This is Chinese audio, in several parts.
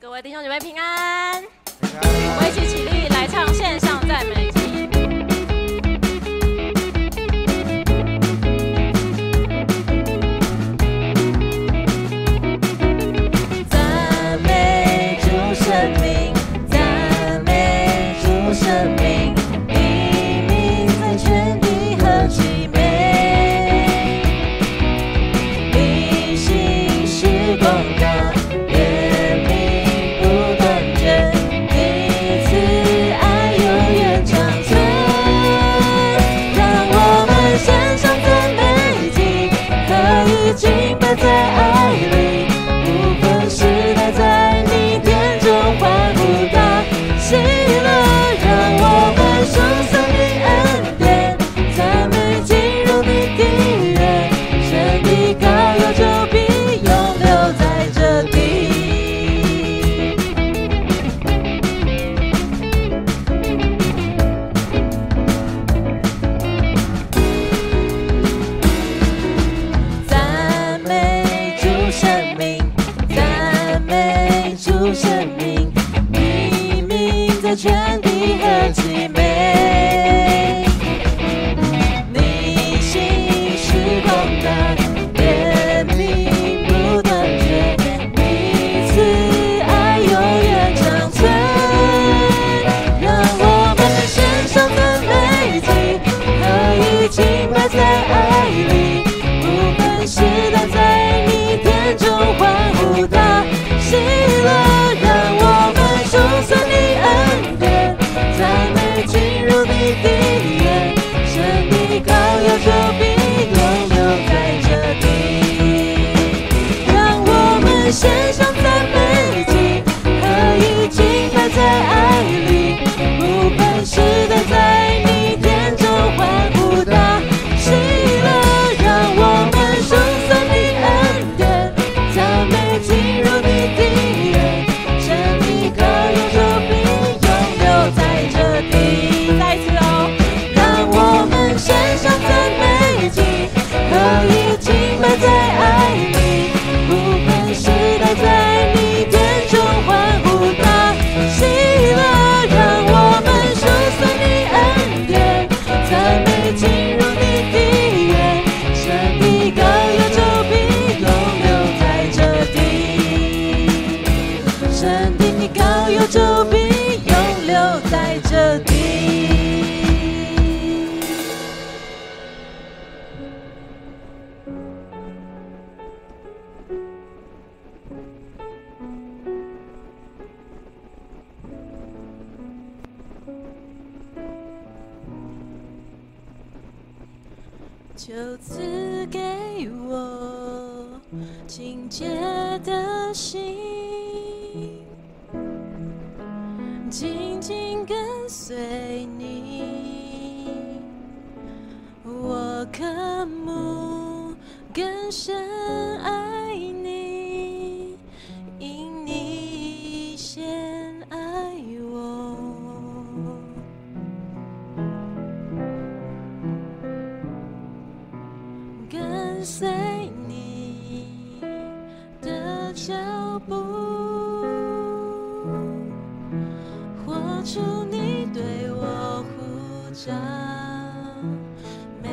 各位弟兄姐妹平安，我们一起起立来唱线上赞美祭。赞美主生命，赞美主生命，你名在全地何其美，你心是广大。 敬拜在爱里，不分时代，在你殿中欢呼大喜乐，让我们颂颂你恩典，赞美进入你的园，神的膏油就必永留在这地。生命，你名在全地何其美，你心是广大，怜悯不断绝，你慈爱永远长存，让我们献上赞美祭，何以敬拜在爱里，不分时代，在你殿中欢呼大喜乐。 颂颂你恩典，赞美进入你的园，神的膏油就必永留在这地。让我们献上赞美祭，何以敬拜在爱里，不分时代，在你殿中欢呼大喜乐。让我们颂颂你恩典，赞美进入你的园。 何以敬拜在爱里，不分时代，在你殿中欢呼大喜乐。让我们颂颂你恩典，赞美进入你的园，神的膏油就必永留在这地，神的膏油就必永留在这地。 就赐给我清洁的心，紧紧跟随你，我渴慕更深爱你，因你先爱我。 跟随你的脚步，活出你对我呼召，每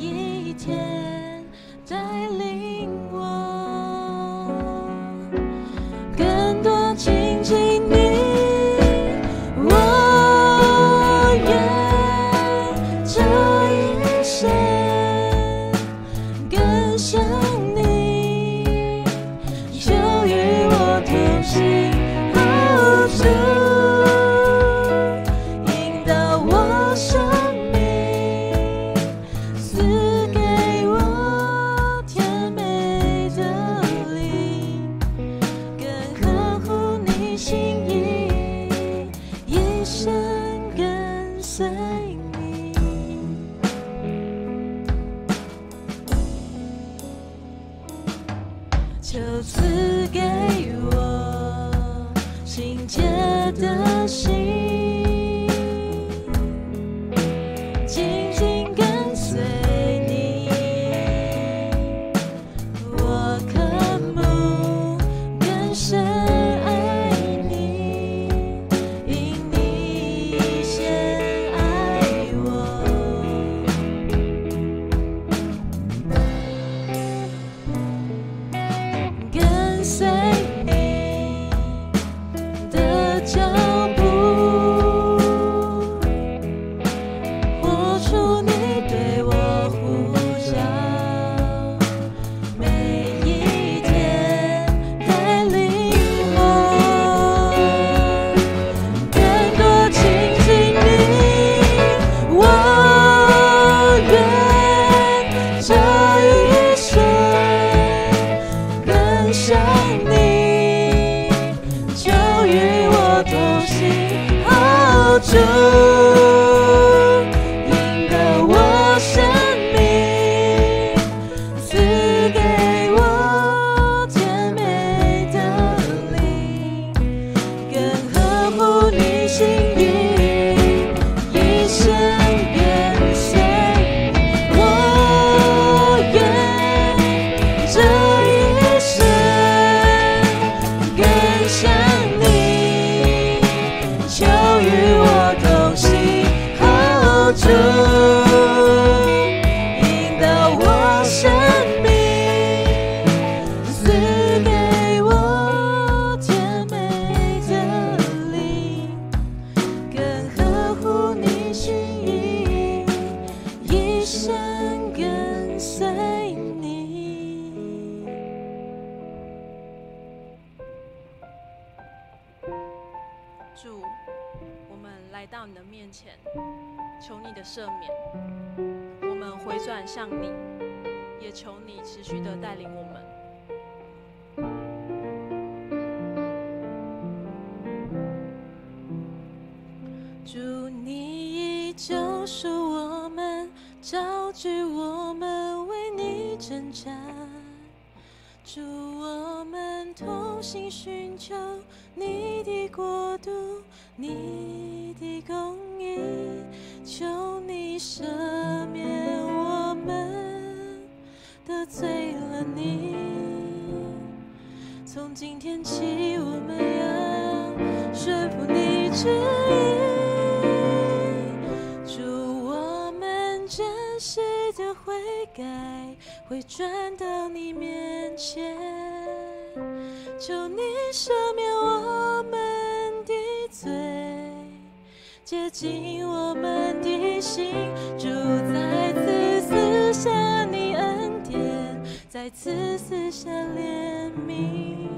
一天带领我，更多亲近你，我愿这一生。 想你，就与我同行，哦主，引导我生命，赐给我甜美的灵，更合乎你心意，一生跟随你。 就赐给我清洁的心，紧紧跟随你，我渴慕更深爱生命，赐给我甜美的灵，更合乎你心意，一生跟随你。我愿这一生跟上你，求与我同行，哦，主引导我生命，赐给我甜美的灵，更合乎你心意，一生跟随你。主，我们来到你的面前，求你的赦免。我们回转向你，也求你持续的带领我们。主，你已救赎我们，召聚我们为你征战。主，我们同心寻求你的国度，你的公义，求你赦免我们得罪了你。从今天起，我们要顺服你旨意。主，我们真实的悔改，会转到你面前，求你赦免我们的罪，洁净我们的心。主，再次赐下你恩典，再次赐下怜悯，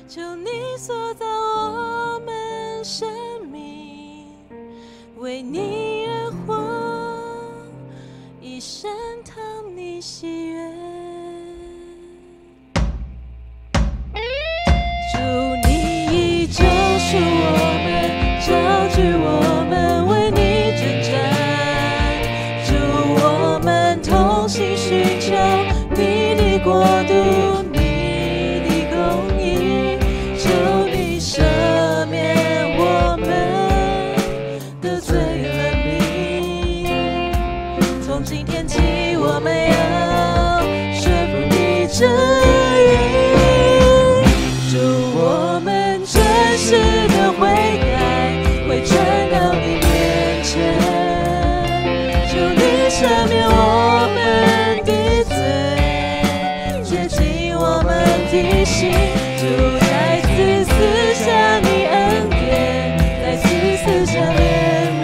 求你塑造我们生命，为你而活，一生讨你喜悦。主，你已救赎我们，召聚我们为你征战。主，我们同心寻求你的国度，你的公义，求你赦免我们得罪了你。从今天起，我们要顺服你旨意。主，我们真实的悔改，会转到你面前，求你赦免我们的罪，洁净我们的心。主，再次赐下你恩典，再次赐下怜悯，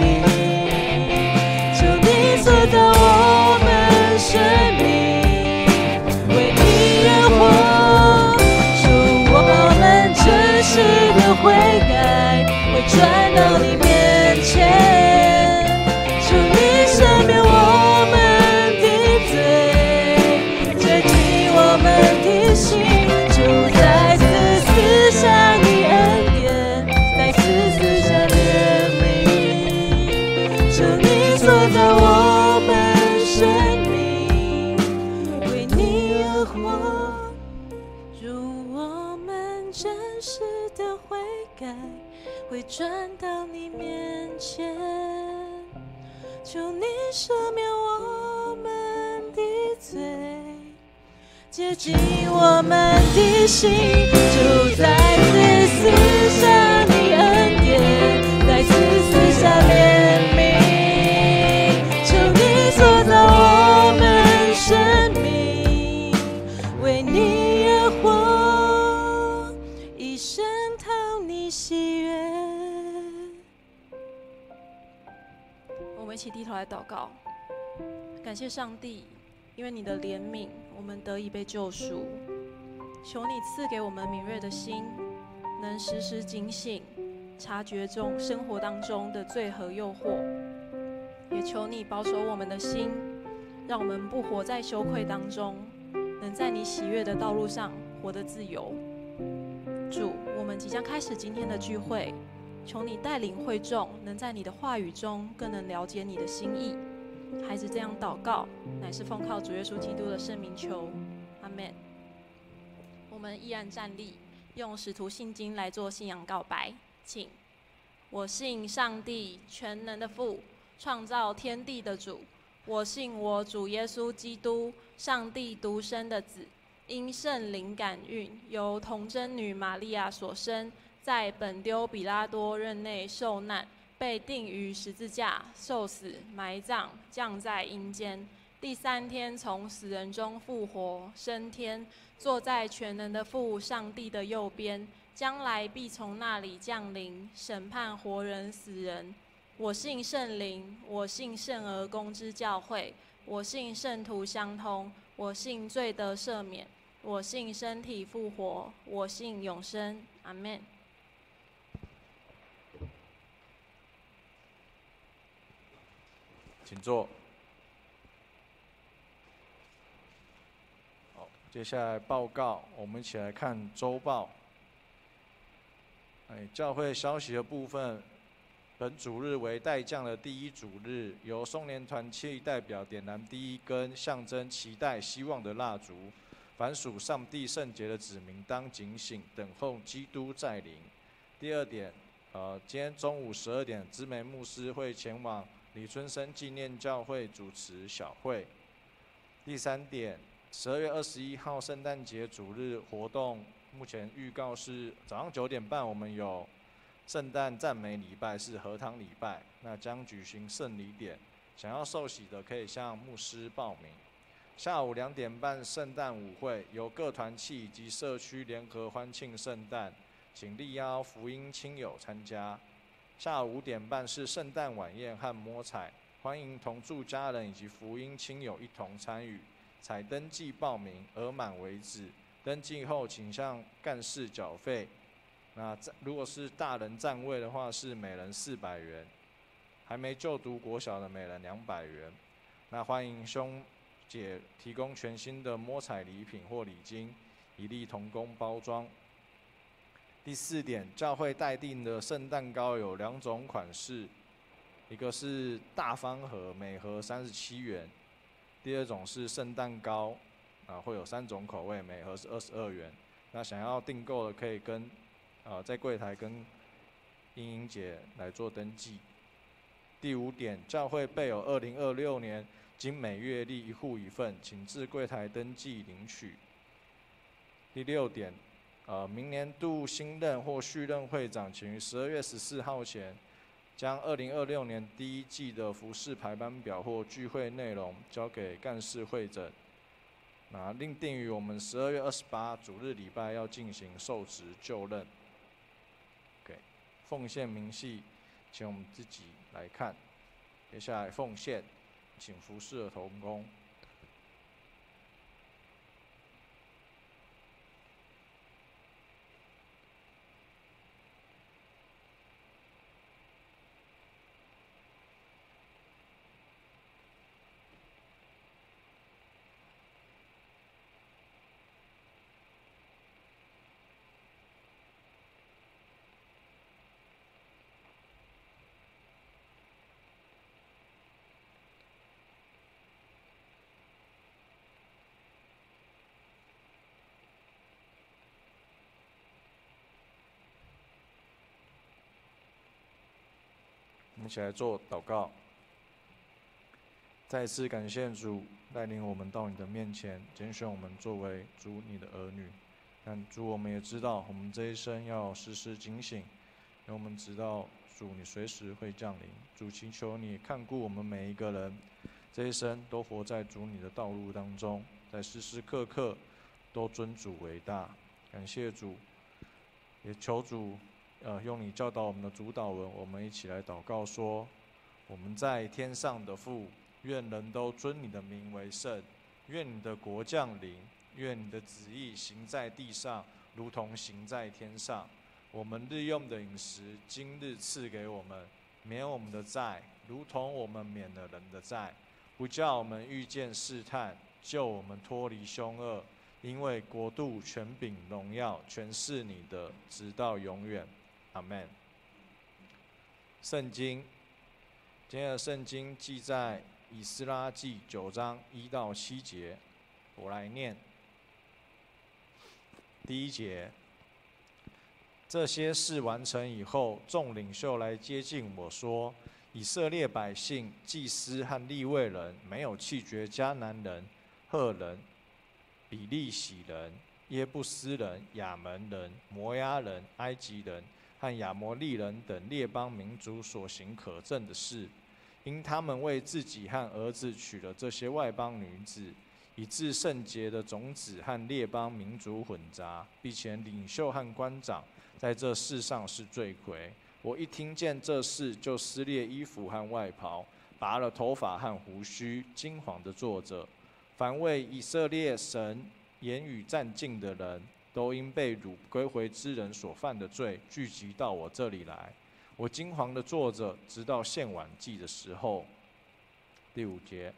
求你塑造我们生命，为你而活。主，我们真实的悔改，会转到你面前，求你赦免我们的罪，洁净我们的心。主，再次赐下你恩典，再次赐下怜悯，求你塑造我们生命，为你而活。主，我们真实的悔改，会转到你面前，求你赦免我们的罪，洁净我们的心。主，再次赐下你恩典，再次赐下怜悯，求你塑造我们生命，为你而活，一生讨你喜悦。我们一起低头来祷告，感谢上帝，因为你的怜悯，我们得以被救赎。求你赐给我们敏锐的心，能时时警醒，察觉生活当中的罪和诱惑。也求你保守我们的心，让我们不活在羞愧当中，能在你喜悦的道路上活得自由。主，我们即将开始今天的聚会，求你带领会众，能在你的话语中更能了解你的心意，孩子这样祷告，乃是奉靠主耶稣基督的圣名求，阿们。我们依然站立，用使徒信经来做信仰告白，请。我信上帝全能的父，创造天地的主。我信我主耶稣基督，上帝独生的子，因圣灵感孕，由童贞女玛利亚所生，在本丢比拉多任内受难，被钉于十字架，受死，埋葬，降在阴间。第3天从死人中复活，升天，坐在全能的父上帝的右边。将来必从那里降临，审判活人死人。我信圣灵，我信圣而公之教会，我信圣徒相通，我信罪得赦免，我信身体复活，我信永生。阿们。请坐。好，接下来报告，我们一起来看周报。教会消息的部分，本主日为待降的第一主日，由松联团契代表点燃第一根象征期待希望的蜡烛。凡属上帝圣洁的子民，当警醒，等候基督再临。第2点，今天中午12点，知梅牧师会前往李春生纪念教会主持小会。第3点，12月21号圣诞节主日活动。目前预告是早上9点半，我们有圣诞赞美礼拜，是合堂礼拜，那将举行圣礼典。想要受洗的可以向牧师报名。下午2点半，圣诞舞会由各团契以及社区联合欢庆圣诞，请力邀福音亲友参加。下午5点半是圣诞晚宴和摸彩，欢迎同住家人以及福音亲友一同参与。采登记报名，额满为止。登记后，请向干事缴费。那如果是大人占位的话，是每人400元；还没就读国小的每人200元。那欢迎兄姐提供全新的摸彩礼品或礼金，一律同工包装。第4点，教会待定的圣诞糕有2种款式，一个是大方盒，每盒37元；第2种是圣诞糕。会有3种口味，每盒是22元。那想要订购的可以跟在柜台跟英英姐来做登记。第5点，教会备有2026年精美月历1户1份，请至柜台登记领取。第6点，明年度新任或续任会长，请于12月14号前，将2026年第1季的服事排班表或聚会内容交给干事会诊。那另定于我们12月28主日礼拜要进行受职就任。奉献明细，请我们自己来看。接下来奉献，请服事的同工。我们一起来做祷告。再次感谢主带领我们到你的面前，拣选我们作为主你的儿女。但主，我们也知道，我们这一生要时时警醒，因为我们知道主你随时会降临。主，祈求你看顾我们每一个人，这一生都活在主你的道路当中，在时时刻刻都尊主为大。感谢主，也求主用你教导我们的主祷文，我们一起来祷告说：我们在天上的父，愿人都尊你的名为圣，愿你的国降临，愿你的旨意行在地上，如同行在天上。我们日用的饮食，今日赐给我们，免我们的债，如同我们免了人的债，不叫我们遇见试探，救我们脱离凶恶。因为国度、权柄、荣耀，全是你的，直到永远。阿们。圣经，今天的圣经记在以斯拉记9章1到7节，我来念。第1节，这些事完成以后，众领袖来接近我说：以色列百姓、祭司和利未人，没有弃绝迦南人、赫人、比利洗人、耶布斯人、亚门人、摩押人、埃及人和亚摩利人等列邦民族所行可憎的事，因他们为自己和儿子娶了这些外邦女子，以致圣洁的种子和列邦民族混杂，并且领袖和官长在这事上是罪魁。我一听见这事，就撕裂衣服和外袍，拔了头发和胡须，惊惶地坐着。凡为以色列神言语占尽的人，都因被掳归回之人所犯的罪，聚集到我这里来。我惊惶地坐着，直到献晚祭的时候。第5节，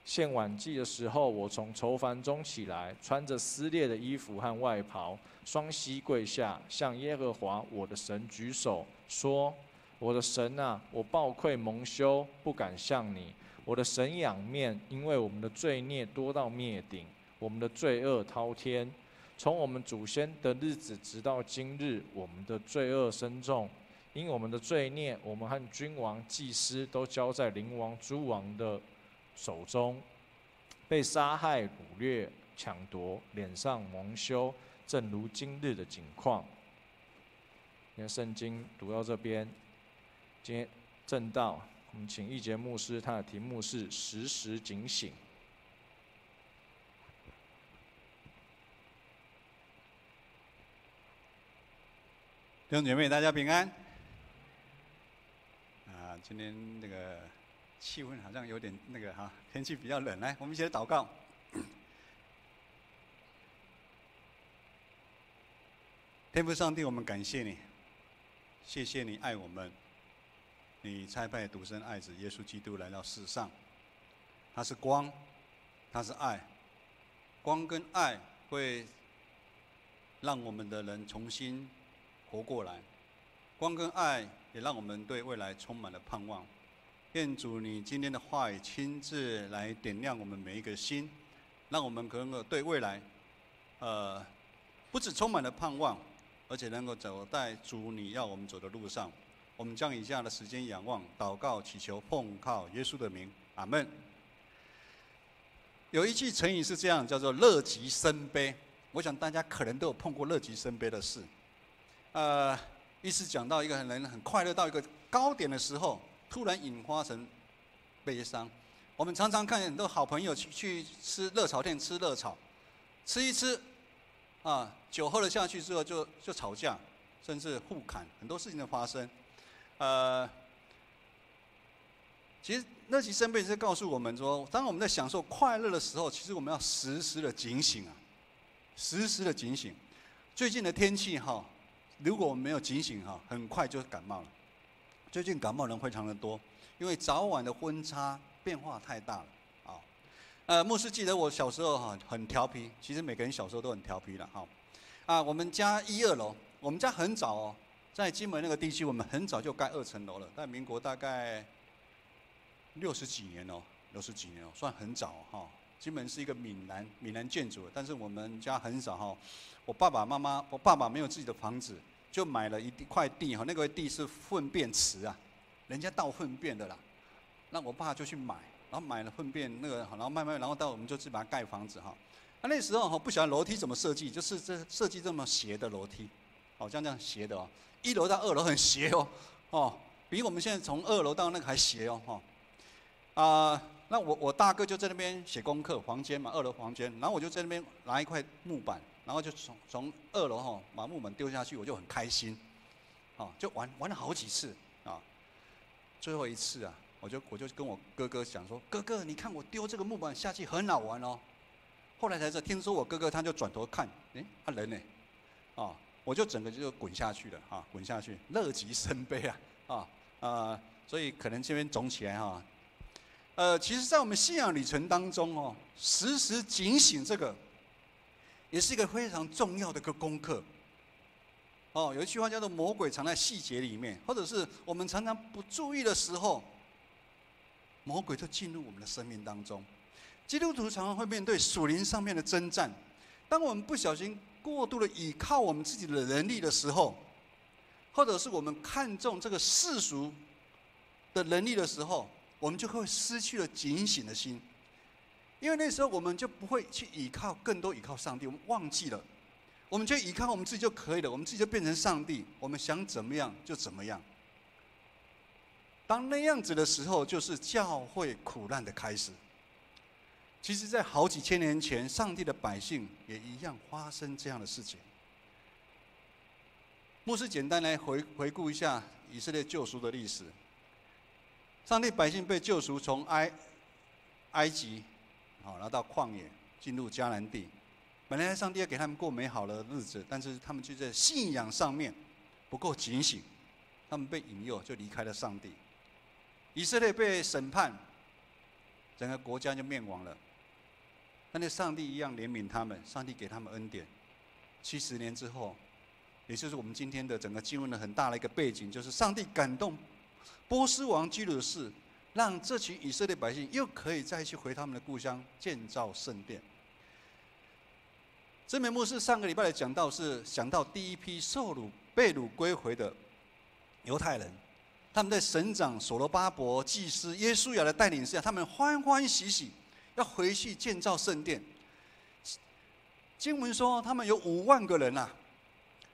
献晚祭的时候，我从愁烦中起来，穿着撕裂的衣服和外袍，双膝跪下，向耶和华我的神举手，说：我的神啊，我抱愧蒙羞，不敢向你。我的神仰面，因为我们的罪孽多到灭顶，我们的罪恶滔天。从我们祖先的日子直到今日，我们的罪恶深重。因我们的罪孽，我们和君王、祭司都交在邻王、诸王的手中，被杀害、掳掠、抢夺，脸上蒙羞，正如今日的景况。今天圣经读到这边，今天正道，我们请义杰牧师，他的题目是时时警醒。弟兄姐妹，大家平安。今天那个气温好像有点那个哈，天气比较冷，来，我们一起来祷告。天父上帝，我们感谢你，谢谢你爱我们，你差派独生爱子耶稣基督来到世上，他是光，他是爱，光跟爱会让我们的人重新活过来，光跟爱也让我们对未来充满了盼望。愿主你今天的话语亲自来点亮我们每一个心，让我们能够对未来，不只充满了盼望，而且能够走在主你要我们走的路上。我们将以下的时间仰望、祷告、祈求，奉靠耶稣的名，阿们。有一句成语是这样，叫做“乐极生悲”。我想大家可能都有碰过乐极生悲的事。意思讲到一个人很快乐到一个高点的时候，突然引发成悲伤。我们常常看很多好朋友去吃热炒店吃热炒，吃一吃，酒喝了下去之后就吵架，甚至互砍，很多事情的发生。其实乐极生悲是告诉我们说，当我们在享受快乐的时候，其实我们要时时的警醒啊，时时的警醒。最近的天气哈，如果我们没有警醒哈，很快就感冒了。最近感冒人非常的多，因为早晚的温差变化太大了啊。牧师记得我小时候哈很调皮，其实每个人小时候都很调皮了哈。我们家1、2楼，我们家很早哦，在金门那个地区，我们很早就盖2层楼了，在民国大概60几年哦，算很早哈。金门是一个闽南建筑，但是我们家很早哈。我爸爸没有自己的房子，就买了一块地哈，那个地是粪便池啊，人家倒粪便的啦。那我爸就去买，然后买了粪便那个，然后慢慢，然后到我们就去把它盖房子哈。那时候哈不晓得楼梯怎么设计，就是设计这么斜的楼梯，好像这样斜的哦，1楼到2楼很斜哦，比我们现在从2楼到那个还斜哦那我大哥就在那边写功课，房间嘛，2楼房间，然后我就在那边拿一块木板。然后就从2楼把木板丢下去，我就很开心，就玩了好几次啊。最后一次啊，我就跟我哥哥讲说，哥哥，你看我丢这个木板下去很好玩哦。后来才知道，听说我哥哥他就转头看，他人呢？我就整个就滚下去了滚下去，乐极生悲所以可能这边肿起来其实，在我们信仰旅程当中时时警醒这个。也是一个非常重要的一个功课。有一句话叫做“魔鬼藏在细节里面”，或者是我们常常不注意的时候，魔鬼就进入我们的生命当中。基督徒常常会面对属灵上面的征战，当我们不小心过度的倚靠我们自己的能力的时候，或者是我们看重这个世俗的能力的时候，我们就会失去了警醒的心。因为那时候我们就不会去倚靠，更多倚靠上帝，我们忘记了，我们就倚靠我们自己就可以了，我们自己就变成上帝，我们想怎么样就怎么样。当那样子的时候，就是教会苦难的开始。其实，在好几千年前，上帝的百姓也一样发生这样的事情。牧师简单来回顾一下以色列救赎的历史。上帝百姓被救赎，从埃及，然后到旷野，进入迦南地。本来上帝要给他们过美好的日子，但是他们就在信仰上面不够警醒，他们被引诱，就离开了上帝。以色列被审判，整个国家就灭亡了。但是上帝一样怜悯他们，上帝给他们恩典。70年之后，也就是我们今天的整个经文的很大的一个背景，就是上帝感动波斯王居鲁士，让这群以色列百姓又可以再一起回他们的故乡，建造圣殿。真美牧师上个礼拜的讲道是讲到第一批被掳归回的犹太人，他们在省长所罗巴伯、祭司耶稣亚的带领下，他们欢欢喜喜要回去建造圣殿。经文说他们有5万个人啊，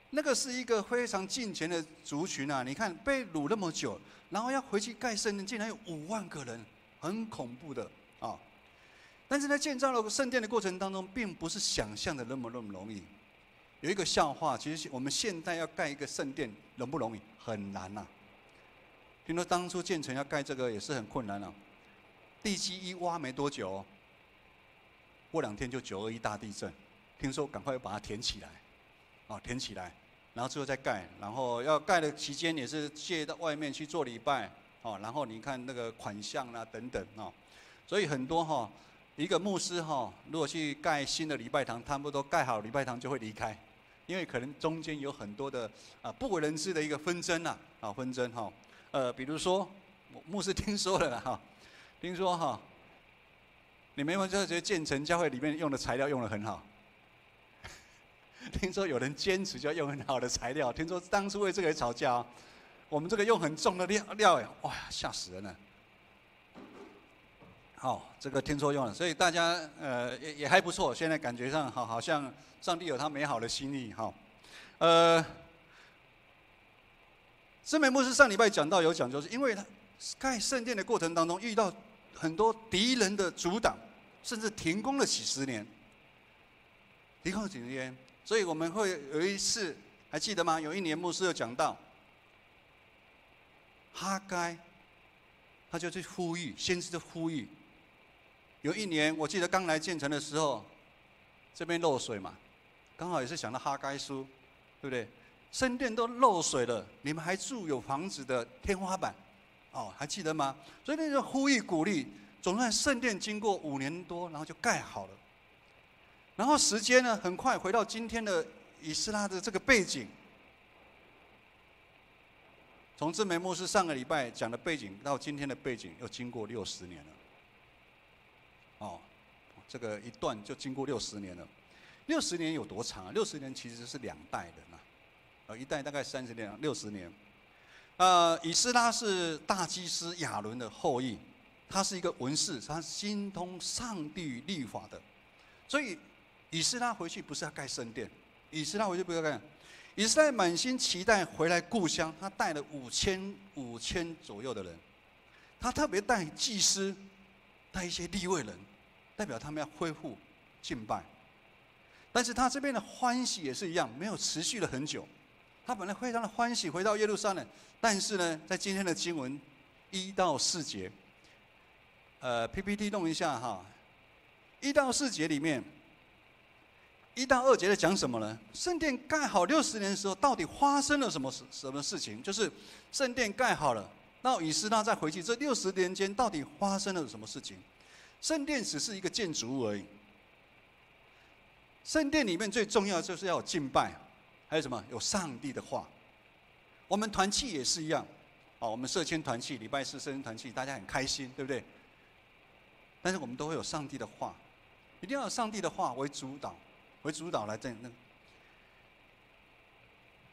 那个是一个非常敬虔的族群啊！你看被掳那么久，然后要回去盖圣殿，竟然有5万个人，很恐怖的啊！但是在建造了圣殿的过程当中，并不是想象的那么容易。有一个笑话，其实我们现在要盖一个圣殿容不容易？很难呐、听说当初建成要盖这个也是很困难啊。地基一挖没多久，过2天就921大地震，听说赶快把它填起来，填起来，然后之后再盖，然后要盖的期间也是借到外面去做礼拜，然后你看那个款项啦等等所以很多一个牧师如果去盖新的礼拜堂，他们都盖好礼拜堂就会离开，因为可能中间有很多的不为人知的一个纷争纷争比如说牧师听说了啦听说你们有没有觉得建成教会里面用的材料用得很好？听说有人坚持就要用很好的材料，听说当初为这个吵架我们这个用很重的料哇吓死人了。这个听说用了，所以大家也还不错，现在感觉上好像上帝有他美好的心意真美牧师上礼拜讲到有讲，就是因为他盖圣殿的过程当中遇到很多敌人的阻挡，甚至停工了几十年，所以我们会有一次还记得吗？有一年牧师有讲到哈该，他就去呼吁，先知的呼吁。有一年我记得刚来建成的时候，这边漏水嘛，刚好也是想到哈该书，对不对？圣殿都漏水了，你们还住有房子的天花板，还记得吗？所以那个呼吁鼓励，总算圣殿经过5年多，然后就盖好了。然后时间呢，很快回到今天的以斯拉的这个背景。从真美牧师上个礼拜讲的背景到今天的背景，又经过60年了。这个一段就经过60年了。60年有多长啊？60年其实是2代人一代大概30年，60年。以斯拉是大祭司亚伦的后裔，他是一个文士，他精通上帝律法的，所以以斯拉回去不是要盖圣殿，以斯拉回去不是要盖，以斯拉满心期待回来故乡，他带了5000左右的人，他特别带祭司，带一些利未人，代表他们要恢复敬拜。但是他这边的欢喜也是一样，没有持续了很久。他本来非常的欢喜回到耶路撒冷，但是呢，在今天的经文1到4节，PPT 弄一下1到4节里面，1到2节在讲什么呢？圣殿盖好60年的时候，到底发生了什么事情？就是圣殿盖好了，到以斯拉再回去，这60年间到底发生了什么事情？圣殿只是一个建筑物而已。圣殿里面最重要的就是要有敬拜，还有什么？有上帝的话。我们团契也是一样，我们社青团契、礼拜4社青团契，大家很开心，对不对？但是我们都会有上帝的话，一定要有上帝的话为主导来这那。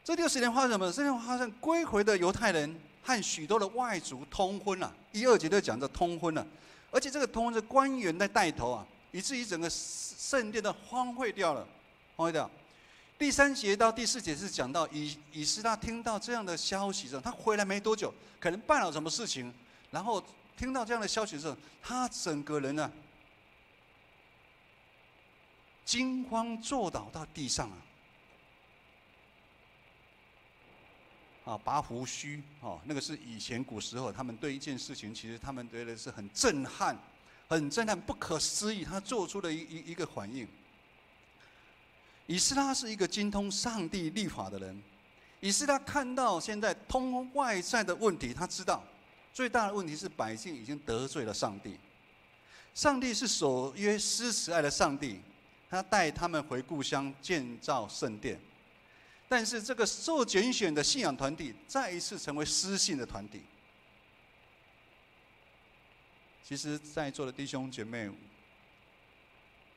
这60年发生什么？这年发生归回的犹太人和许多的外族通婚了，1、2节都讲这通婚了，而且这个通婚是官员在带头啊，以至于整个圣殿都荒废掉了，荒废掉。第3节到第4节是讲到以斯拉听到这样的消息之后，他回来没多久，可能办了什么事情，然后听到这样的消息之后，他整个人呢惊慌坐倒到地上拔胡须那个是以前古时候他们对一件事情，其实他们觉得是很震撼、不可思议，他做出的一个反应。以斯拉是一个精通上帝律法的人，以斯拉看到现在通婚外在的问题，他知道最大的问题是百姓已经得罪了上帝。上帝是守约施慈爱的上帝，他带他们回故乡建造圣殿，但是这个受拣选的信仰团体再一次成为失信的团体。其实在座的弟兄姐妹，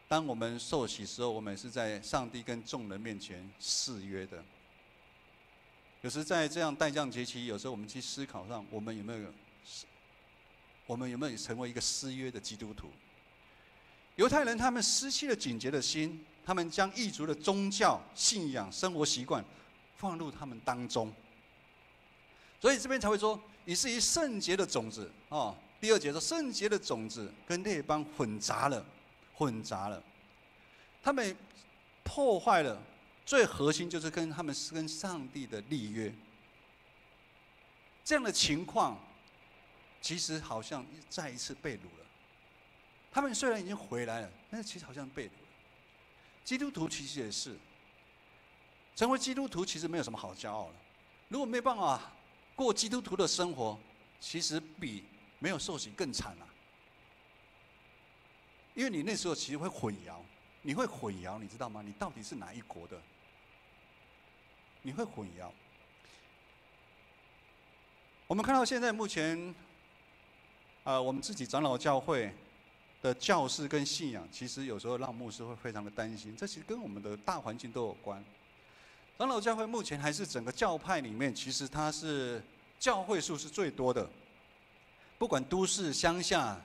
当我们受洗时候，我们是在上帝跟众人面前誓约的。有时在这样代降节期，有时候我们去思考上，我们有没有成为一个失约的基督徒？犹太人他们失去了警觉的心，他们将异族的宗教信仰、生活习惯放入他们当中，所以这边才会说，以至于圣洁的种子第2节说，圣洁的种子跟列邦混杂了，他们破坏了最核心，就是跟上帝的立约。这样的情况，其实好像再一次被掳了。他们虽然已经回来了，但是其实好像被掳了。基督徒其实也是，成为基督徒其实没有什么好骄傲了。如果没办法过基督徒的生活，其实比没有受洗更惨啊。因为你那时候其实会混淆，你知道吗？你到底是哪一国的？你会混淆。我们看到现在目前，我们自己长老教会的教士跟信仰，其实有时候让牧师会非常的担心。这其实跟我们的大环境都有关。长老教会目前还是整个教派里面，其实它是教会数是最多的，不管都市、乡下，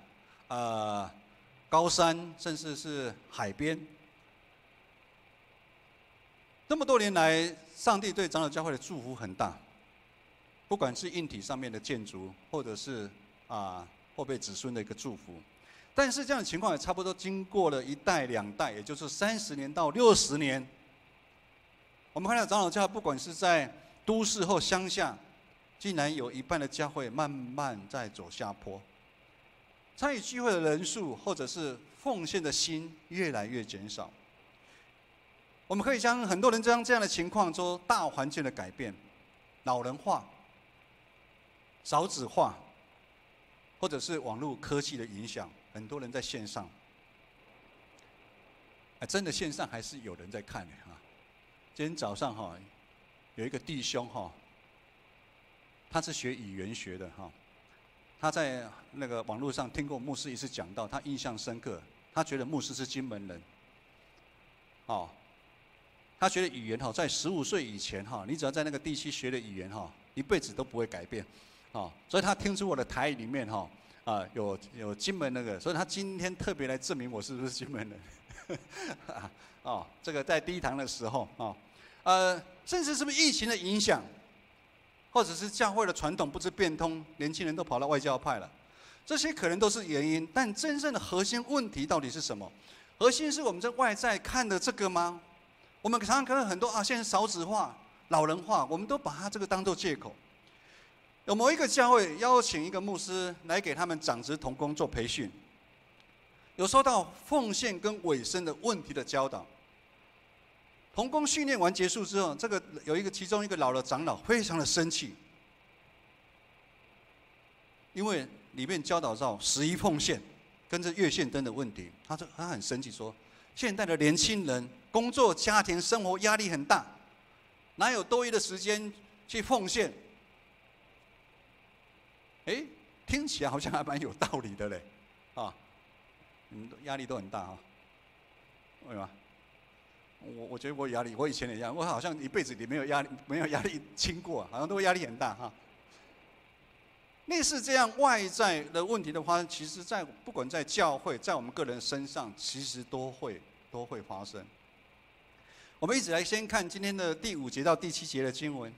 高山，甚至是海边。这么多年来，上帝对长老教会的祝福很大，不管是硬体上面的建筑，或者是后辈子孙的一个祝福。但是这样的情况也差不多经过了1代2代，也就是30年到60年。我们看到长老教会，不管是在都市或乡下，竟然有一半的教会慢慢在走下坡。参与聚会的人数，或者是奉献的心越来越减少。我们可以将很多人将这样的情况说大环境的改变，老人化、少子化，或者是网络科技的影响，很多人在线上。真的线上还是有人在看的今天早上有一个弟兄他是学语言学的他在那个网络上听过牧师一次讲到，他印象深刻。他觉得牧师是金门人，他觉得语言在15岁以前你只要在那个地区学的语言一辈子都不会改变，所以他听出我的台语里面有金门那个，所以他今天特别来证明我是不是金门人。这个在第一堂的时候甚至是不是疫情的影响？或者是教会的传统不知变通，年轻人都跑到外教派了，这些可能都是原因。但真正的核心问题到底是什么？核心是我们在外在看的这个吗？我们常常看到很多现在少子化、老人化，我们都把它这个当作借口。有某一个教会邀请一个牧师来给他们长职同工做培训，有说到奉献跟委身的问题的教导。同工训练完结束之后，这个其中一个老的长老非常的生气，因为里面教导到11奉献跟这月线灯的问题，他很生气说，现在的年轻人工作、家庭、生活压力很大，哪有多余的时间去奉献？听起来好像还蛮有道理的嘞，你们压力都很大哈，为吗？我觉得我压力，我以前也一样，我好像一辈子里没有压力轻过，好像都压力很大哈。类似这样外在的问题的话，其实在不管在教会，在我们个人身上，其实都会发生。我们一起来先看今天的第5节到第7节的经文。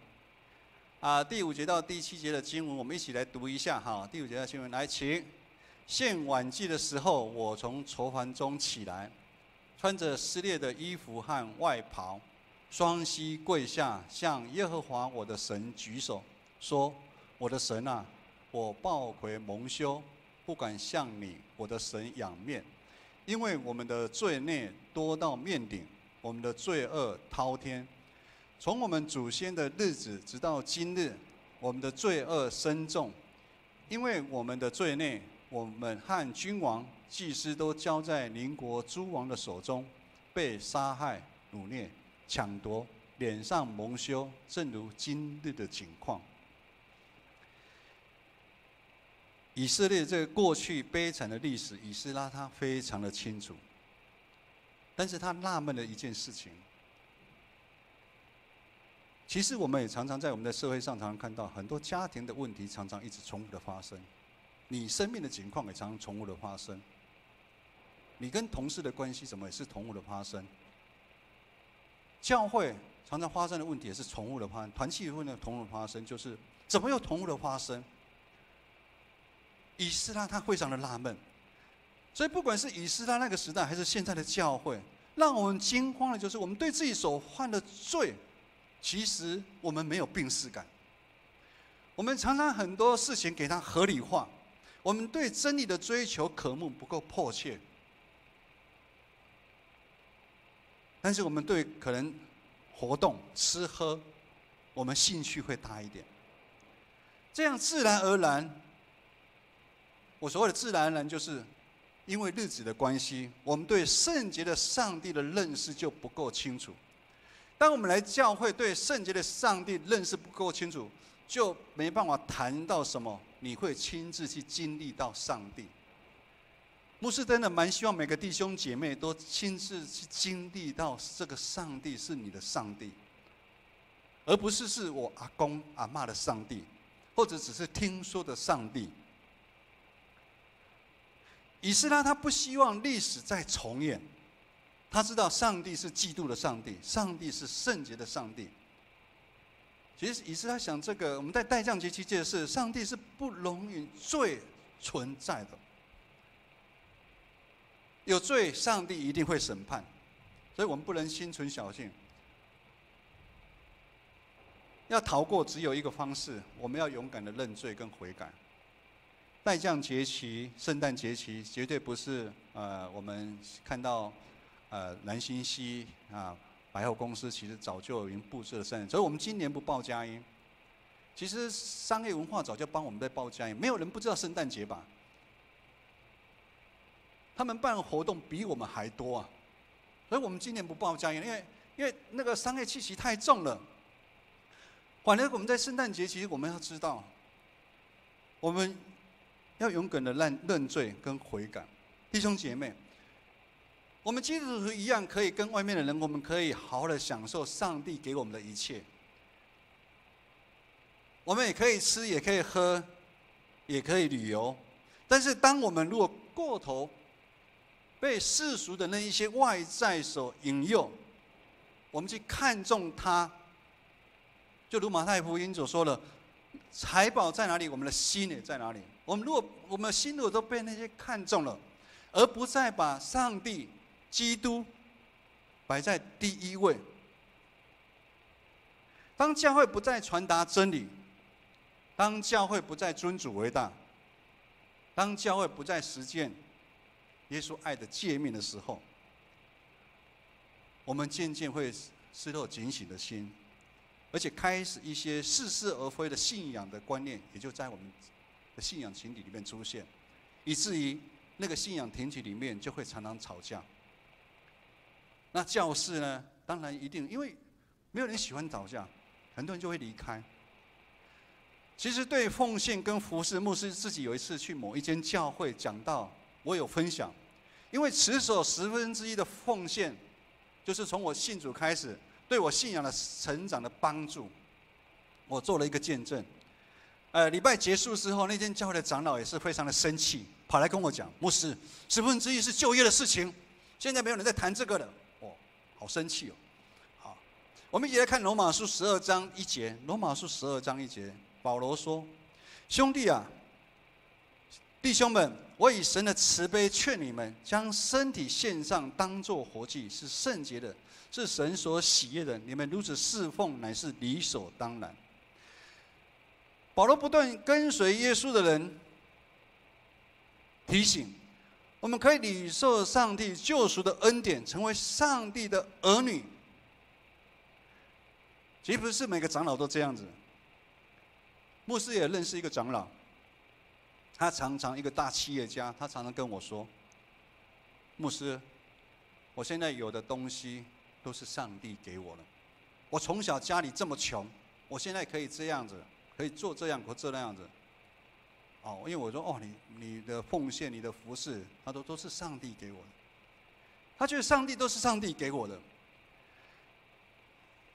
第5节到第7节的经文，我们一起来读一下哈。第5节的经文，来，请。献晚祭的时候，我从囚房中起来，穿着撕裂的衣服和外袍，双膝跪下，向耶和华我的神举手，说：我的神啊，我抱愧蒙羞，不敢向你我的神仰面，因为我们的罪孽多到面顶，我们的罪恶滔天。从我们祖先的日子直到今日，我们的罪恶深重，因为我们的罪孽，我们和君王、祭司都交在邻国诸王的手中，被杀害、掳掠、抢夺，脸上蒙羞，正如今日的景况。以色列这个过去悲惨的历史，以斯拉他非常的清楚，但是他纳闷了一件事情。其实我们也常常在我们的社会上常常看到很多家庭的问题，常常一直重复的发生。你生命的情况也常常重复的发生。你跟同事的关系怎么也是重复的发生。教会常常发生的问题也是重复的发生，团契会呢重复的发生，就是怎么又重复的发生？以斯拉他非常的纳闷，所以不管是以斯拉那个时代，还是现在的教会，让我们惊慌的就是我们对自己所犯的罪。其实我们没有病识感，我们常常很多事情给它合理化，我们对真理的追求渴慕不够迫切，但是我们对可能活动、吃喝，我们兴趣会大一点，这样自然而然，我所谓的自然而然，就是因为日子的关系，我们对圣洁的上帝的认识就不够清楚。当我们来教会，对圣洁的上帝认识不够清楚，就没办法谈到什么你会亲自去经历到上帝。牧师真的蛮希望每个弟兄姐妹都亲自去经历到这个上帝是你的上帝，而不是我阿公阿嬷的上帝，或者只是听说的上帝。以斯拉他不希望历史再重演。他知道上帝是基督的上帝，上帝是圣洁的上帝。其实以斯拉想，这个我们在代降节期间的是，上帝是不容允罪存在的，有罪，上帝一定会审判，所以我们不能心存侥幸。要逃过只有一个方式，我们要勇敢的认罪跟悔改。代降节期、圣诞节期绝对不是我们看到。南新溪百货公司其实早就已经布置了圣诞，所以我们今年不报佳音。其实商业文化早就帮我们在报佳音，没有人不知道圣诞节吧？他们办活动比我们还多啊，所以我们今年不报佳音，因为那个商业气息太重了。反而我们在圣诞节，其实我们要知道，我们要勇敢的认罪跟悔改，弟兄姐妹。我们基督徒一样，可以跟外面的人，我们可以好好的享受上帝给我们的一切。我们也可以吃，也可以喝，也可以旅游。但是，当我们如果过头被世俗的那一些外在所引诱，我们去看重它，就如马太福音所说的，财宝在哪里，我们的心也在哪里。我们的心如果都被那些看重了，而不再把上帝、基督摆在第一位。当教会不再传达真理，当教会不再尊主为大，当教会不再实践耶稣爱的诫命的时候，我们渐渐会失落警醒的心，而且开始一些似是而非的信仰的观念，也就在我们的信仰群体里面出现，以至于那个信仰群体里面就会常常吵架。那教士呢？当然一定，因为没有人喜欢吵架，很多人就会离开。其实对奉献跟服事，牧师自己有一次去某一间教会讲道，我有分享。因为持守1/10的奉献，就是从我信主开始，对我信仰的成长的帮助。我做了一个见证。礼拜结束之后，那间教会的长老也是非常的生气，跑来跟我讲：“牧师，1/10是就业的事情，现在没有人在谈这个了。”哦，好生气哦！好，我们一起来看罗马书12章1节。罗马书12章1节，保罗说：“兄弟啊，弟兄们，我以神的慈悲劝你们，将身体献上，当作活祭，是圣洁的，是神所喜悦的。你们如此侍奉，乃是理所当然。”保罗不断跟随耶稣的人提醒，我们可以领受上帝救赎的恩典，成为上帝的儿女。其实不是每个长老都这样子。牧师也认识一个长老，他常常一个大企业家，他常常跟我说：“牧师，我现在有的东西都是上帝给我的。我从小家里这么穷，我现在可以这样子。”可以做这样或这样子，哦，因为我说哦，你的奉献、你的服侍，他都是上帝给我的。他觉得上帝都是上帝给我的。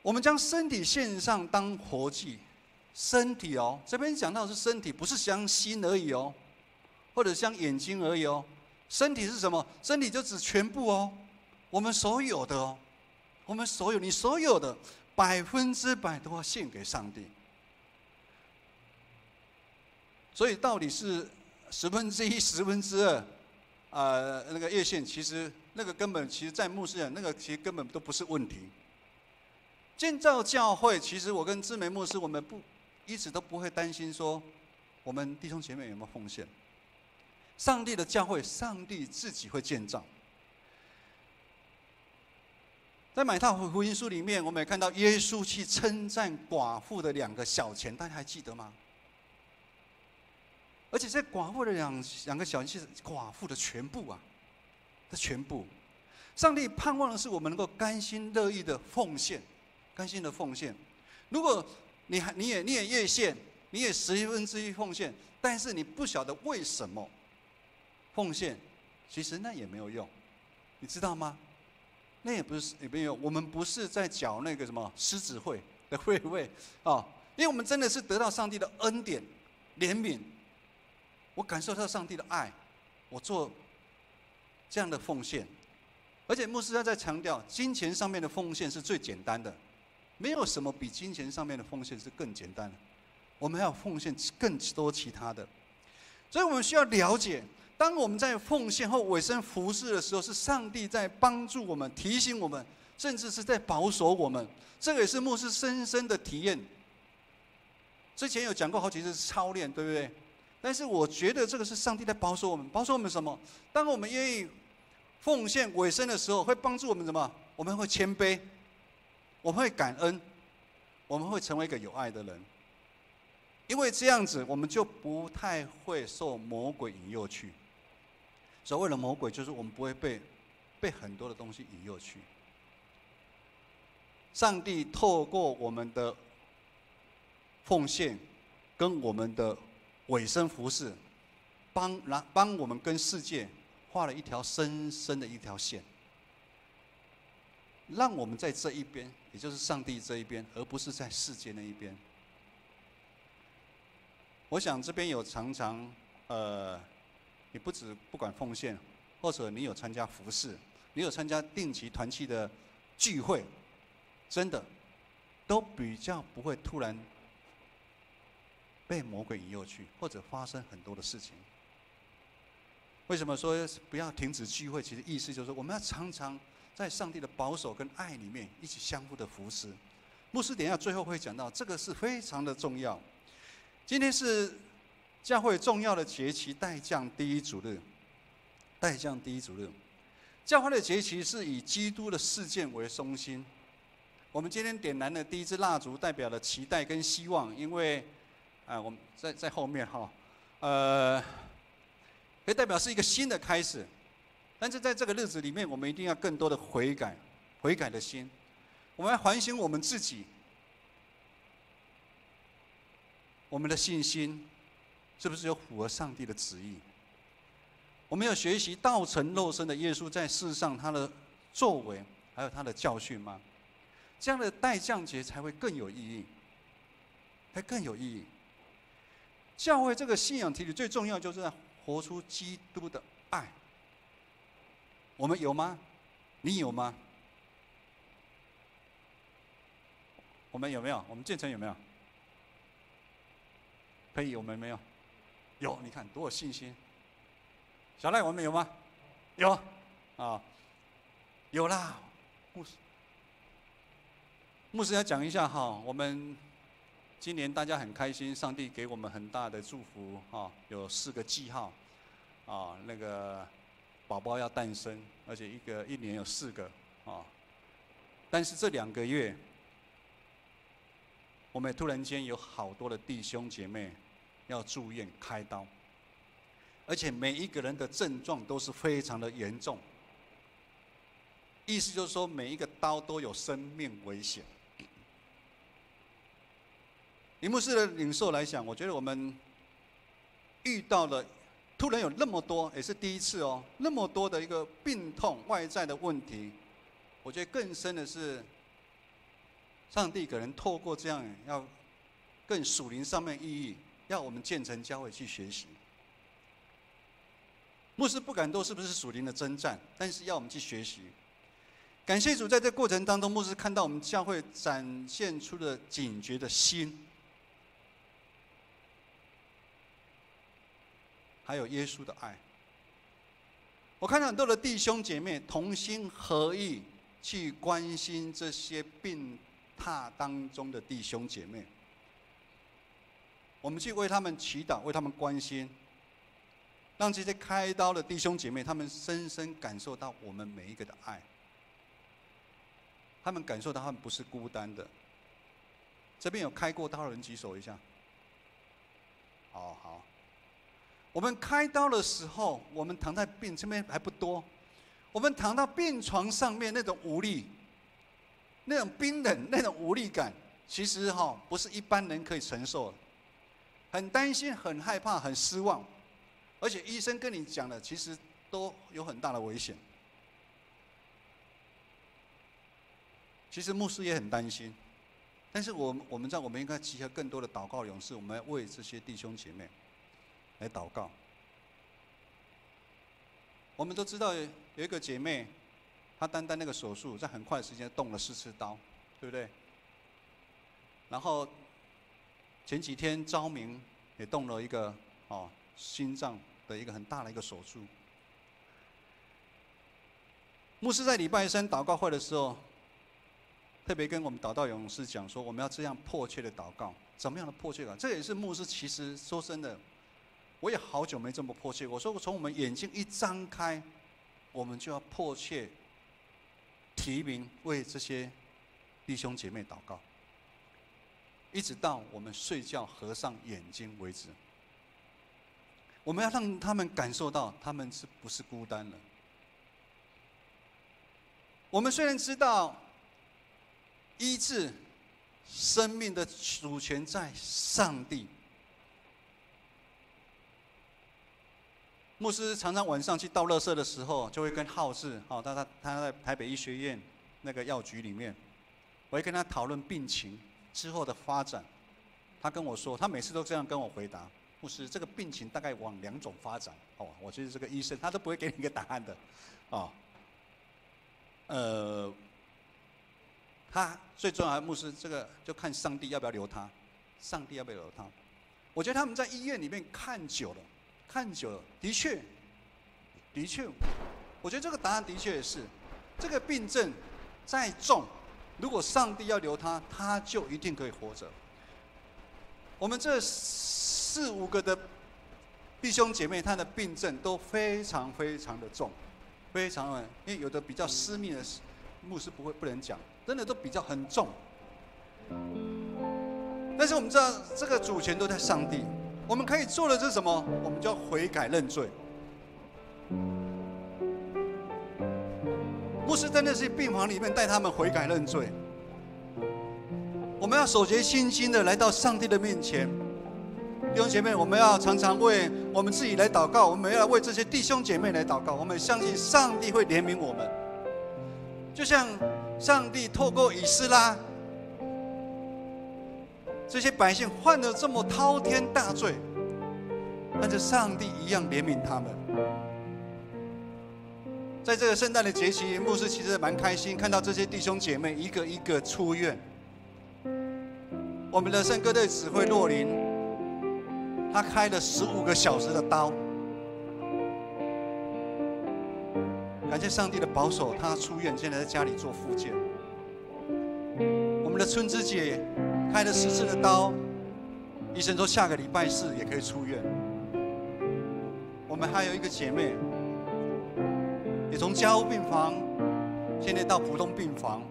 我们将身体献上当活祭，身体哦，这边讲到的是身体，不是像心而已哦，或者像眼睛而已哦。身体是什么？身体就指全部哦，我们所有的哦，我们所有你所有的100%都要献给上帝。所以到底是1/10、2/10，那个业献，其实那个根本，其实在牧师讲，那个其实根本都不是问题。建造教会，其实我跟志梅牧师，我们一直都不会担心说，我们弟兄姐妹有没有奉献。上帝的教会，上帝自己会建造。在马太福音书里面，我们也看到耶稣去称赞寡妇的2个小钱，大家还记得吗？而且这寡妇的两个小钱是寡妇的全部啊，的全部。上帝盼望的是我们能够甘心乐意的奉献，甘心的奉献。如果你也业献，你也1/10奉献，但是你不晓得为什么奉献，其实那也没有用，你知道吗？那也没有用。我们不是在缴那个什么狮子会的会费啊，因为我们真的是得到上帝的恩典、怜悯。我感受到上帝的爱，我做这样的奉献，而且牧师他在强调，金钱上面的奉献是最简单的，没有什么比金钱上面的奉献是更简单的。我们还要奉献更多其他的，所以我们需要了解，当我们在奉献或委身服侍的时候，是上帝在帮助我们、提醒我们，甚至是在保守我们。这个也是牧师深深的体验。之前有讲过好几次操练，对不对？但是我觉得这个是上帝在保守我们，保守我们什么？当我们愿意奉献委身的时候，会帮助我们什么？我们会谦卑，我们会感恩，我们会成为一个有爱的人。因为这样子，我们就不太会受魔鬼引诱去。所谓的魔鬼，就是我们不会被很多的东西引诱去。上帝透过我们的奉献，跟我们的委身服侍，帮我们跟世界画了一条深深的一条线，让我们在这一边，也就是上帝这一边，而不是在世界那一边。我想这边有常常，你不管奉献，或者你有参加服侍，你有参加定期团契的聚会，真的都比较不会突然被魔鬼引诱去，或者发生很多的事情。为什么说不要停止聚会？其实意思就是我们要常常在上帝的保守跟爱里面一起相互的服侍。牧师等一下最后会讲到，这个是非常的重要。今天是教会重要的节期——代降第一主日。代降第一主日，教会的节期是以基督的事件为中心。我们今天点燃的第一支蜡烛，代表了期待跟希望，因为我们在后面哈，可以代表是一个新的开始。但是在这个日子里面，我们一定要更多的悔改的心，我们要反省我们自己，我们的信心是不是有符合上帝的旨意？我们要学习道成肉身的耶稣在世上他的作为，还有他的教训吗？这样的代降节才会更有意义，才更有意义。教会这个信仰体里最重要就是在活出基督的爱。我们有吗？你有吗？我们有没有？我们建成有没有？可以，我们没有。有，你看多有信心。小赖，我们有吗？有，啊，有啦。牧师要讲一下哈，我们今年大家很开心，上帝给我们很大的祝福哈，有4个记号，啊，那个宝宝要诞生，而且一年有4个啊。但是这2个月，我们突然间有好多的弟兄姐妹要住院开刀，而且每一个人的症状都是非常的严重，意思就是说每一个刀都有生命危险。以牧师的领受来讲，我觉得我们遇到了突然有那么多，也是第一次哦，那么多的一个病痛外在的问题，我觉得更深的是，上帝可能透过这样要更属灵上面意义，要我们建成教会去学习。牧师不敢说是不是属灵的征战，但是要我们去学习。感谢主，在这过程当中，牧师看到我们教会展现出了警觉的心，还有耶稣的爱。我看到很多的弟兄姐妹同心合意去关心这些病榻当中的弟兄姐妹，我们去为他们祈祷，为他们关心，让这些开刀的弟兄姐妹，他们深深感受到我们每一个的爱，他们感受到他们不是孤单的。这边有开过刀的人举手一下。好。我们开刀的时候，我们躺在病这边还不多，我们躺到病床上面那种无力，那种冰冷，那种无力感，其实不是一般人可以承受的。很担心，很害怕，很失望，而且医生跟你讲的，其实都有很大的危险。其实牧师也很担心，但是我们知道，我们应该集合更多的祷告勇士，我们要为这些弟兄姐妹来祷告。我们都知道有一个姐妹，她单那个手术，在很快的时间动了4次刀，对不对？然后前几天昭明也动了一个心脏的一个很大的一个手术。牧师在礼拜3祷告会的时候，特别跟我们祷告勇士讲说，我们要这样迫切的祷告。怎么样的迫切感？这也是牧师其实说真的，我也好久没这么迫切。我说从我们眼睛一张开，我们就要迫切提名为这些弟兄姐妹祷告，一直到我们睡觉合上眼睛为止。我们要让他们感受到他们是不是孤单了。我们虽然知道医治生命的主权在上帝，牧师常常晚上去倒垃圾的时候，就会跟浩志，他在台北医学院那个药局里面，我会跟他讨论病情之后的发展。他跟我说，他每次都这样跟我回答：牧师，这个病情大概往2种发展。我觉得这个医生他都不会给你一个答案的，他最重要的牧师，这个就看上帝要不要留他，上帝要不要留他。我觉得他们在医院里面看久了，的确，我觉得这个答案的确也是，这个病症再重，如果上帝要留他，他就一定可以活着。我们这4、5个的弟兄姐妹，他的病症都非常非常的重，非常的，因为有的比较私密的牧师不能讲，真的都比较很重。但是我们知道这个主权都在上帝，我们可以做的是什么？我们就要悔改认罪。牧师在那些病房里面带他们悔改认罪。我们要守节信心的来到上帝的面前，弟兄姐妹，我们要常常为我们自己来祷告，我们要为这些弟兄姐妹来祷告。我们相信上帝会怜悯我们，就像上帝透过以斯拉，这些百姓犯了这么滔天大罪，但是上帝一样怜悯他们。在这个圣诞的节期，牧师其实蛮开心，看到这些弟兄姐妹一个一个出院。我们的圣歌队指挥洛林，他开了15个小时的刀，感谢上帝的保守，他出院，现在在家里做复健。我们的春枝姐开了10次的刀，医生说下个礼拜4也可以出院。我们还有一个姐妹，也从家务病房现在到普通病房。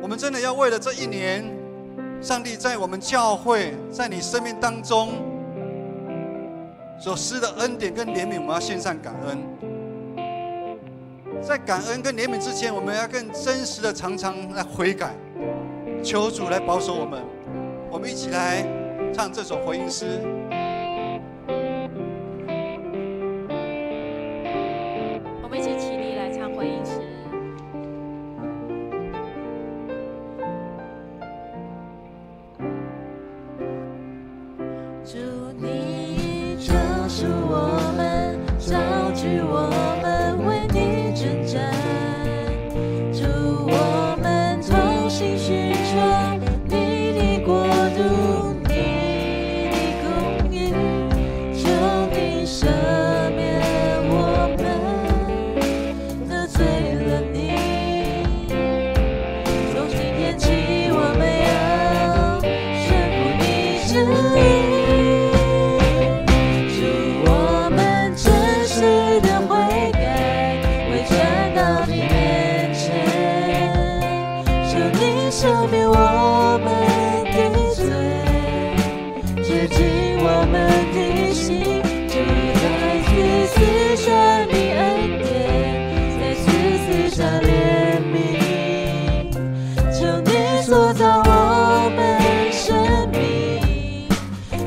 我们真的要为了这一年，上帝在我们教会，在你生命当中所施的恩典跟怜悯，我们要献上感恩。在感恩跟怜悯之前，我们要更真实的常常来悔改，求主来保守我们。我们一起来唱这首回应诗。我们一起起立来唱回应诗。主，你救赎我们，召聚我们，为你征战。主，我们同心寻求你的国度，你的公义，求你赦免我们得罪了你。从今天起，我们要顺服你旨意。赦免我们的罪，洁净我们的心，就再次赐下你恩典，再次赐下怜悯，求你塑造我们生命，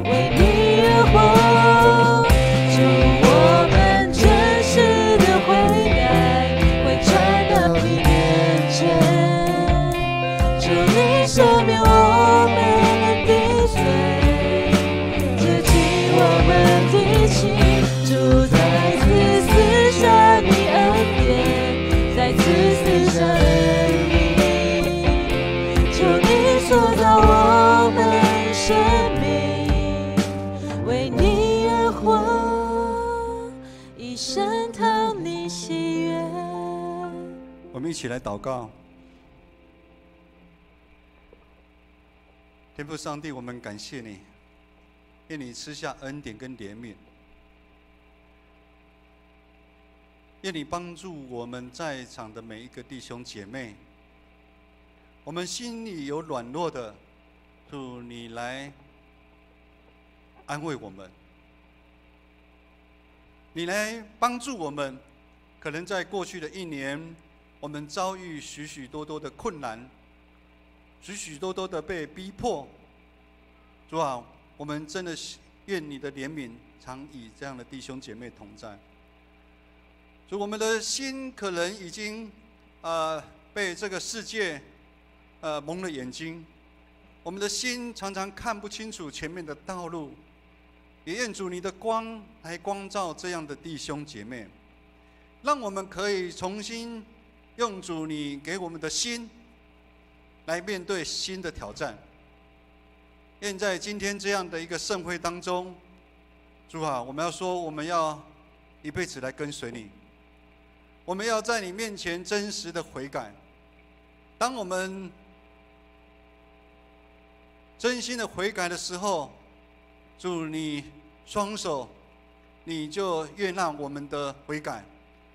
为你而活。祝我们真实的悔改，会传到你面前。求你赦免我们的罪，洁净我们的心，主再次赐下你恩典，再次赐下怜悯，求你塑造我们生命，为你而活，一生讨你喜悦。我们一起来祷告。天父上帝，我们感谢你，愿你赐下恩典跟怜悯，愿你帮助我们在场的每一个弟兄姐妹。我们心里有软弱的，主你来安慰我们，你来帮助我们。可能在过去的一年，我们遭遇许许多多的困难，许许多多的被逼迫。主啊，我们真的愿你的怜悯常与这样的弟兄姐妹同在。主，我们的心可能已经被这个世界蒙了眼睛，我们的心常常看不清楚前面的道路。也愿主你的光来光照这样的弟兄姐妹，让我们可以重新用主你给我们的心来面对新的挑战。愿在今天这样的一个盛会当中，主啊，我们要说，我们要一辈子来跟随你，我们要在你面前真实的悔改。当我们真心的悔改的时候，主你双手，你就悦纳我们的悔改，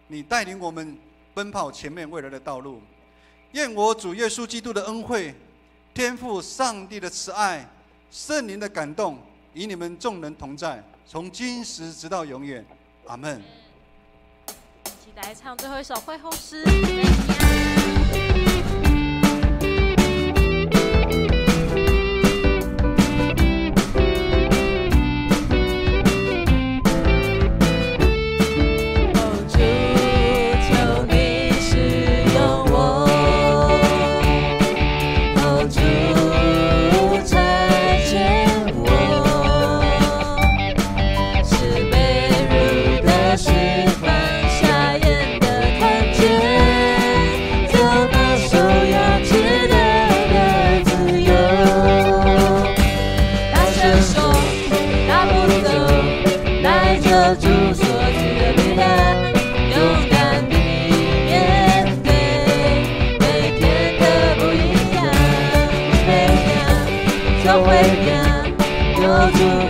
你带领我们奔跑前面未来的道路。愿我主耶稣基督的恩惠、天父上帝的慈爱、圣灵的感动，与你们众人同在，从今时直到永远。阿们。一起来唱最后一首会后诗。主